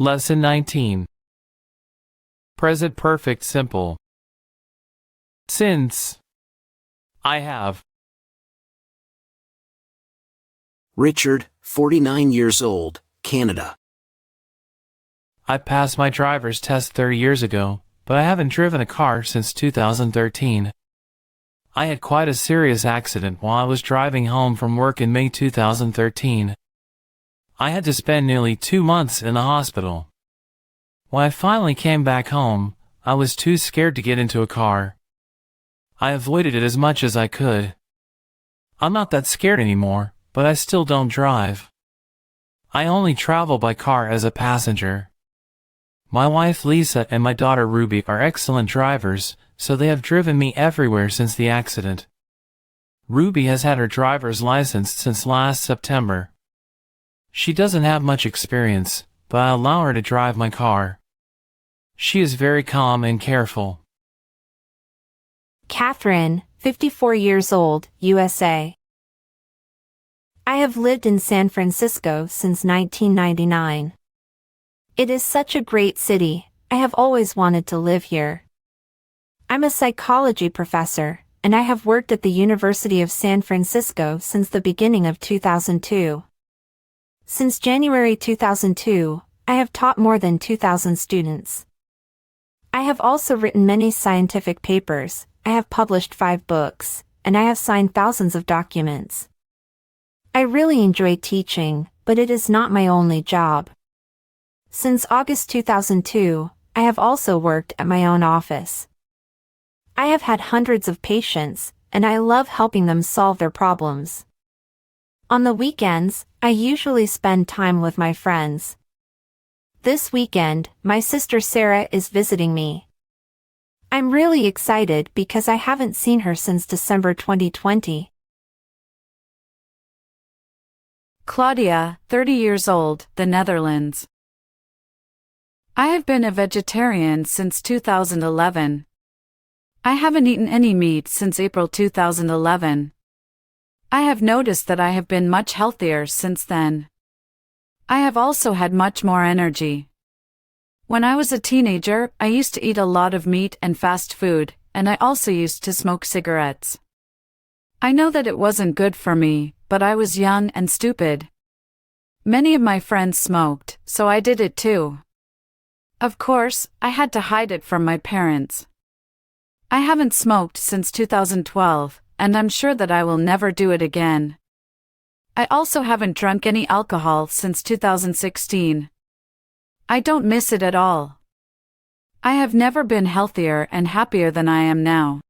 Lesson 19. Present Perfect Simple. Since. I have. Richard, 49 years old, Canada. I passed my driver's test 30 years ago, but I haven't driven a car since 2013. I had quite a serious accident while I was driving home from work in May 2013. I had to spend nearly 2 months in the hospital. When I finally came back home, I was too scared to get into a car. I avoided it as much as I could. I'm not that scared anymore, but I still don't drive. I only travel by car as a passenger. My wife Lisa and my daughter Ruby are excellent drivers, so they have driven me everywhere since the accident. Ruby has had her driver's license since last September. She doesn't have much experience, but I allow her to drive my car. She is very calm and careful. Catherine, 54 years old, USA. I have lived in San Francisco since 1999. It is such a great city. I have always wanted to live here. I'm a psychology professor, and I have worked at the University of San Francisco since the beginning of 2002. Since January 2002, I have taught more than 2,000 students. I have also written many scientific papers, I have published 5 books, and I have signed thousands of documents. I really enjoy teaching, but it is not my only job. Since August 2002, I have also worked at my own office. I have had hundreds of patients, and I love helping them solve their problems. On the weekends, I usually spend time with my friends. This weekend, my sister Sarah is visiting me. I'm really excited because I haven't seen her since December 2020. Claudia, 30 years old, the Netherlands. I have been a vegetarian since 2011. I haven't eaten any meat since April 2011. I have noticed that I have been much healthier since then. I have also had much more energy. When I was a teenager, I used to eat a lot of meat and fast food, and I also used to smoke cigarettes. I know that it wasn't good for me, but I was young and stupid. Many of my friends smoked, so I did it too. Of course, I had to hide it from my parents. I haven't smoked since 2012, and I'm sure that I will never do it again. I also haven't drunk any alcohol since 2016. I don't miss it at all. I have never been healthier and happier than I am now.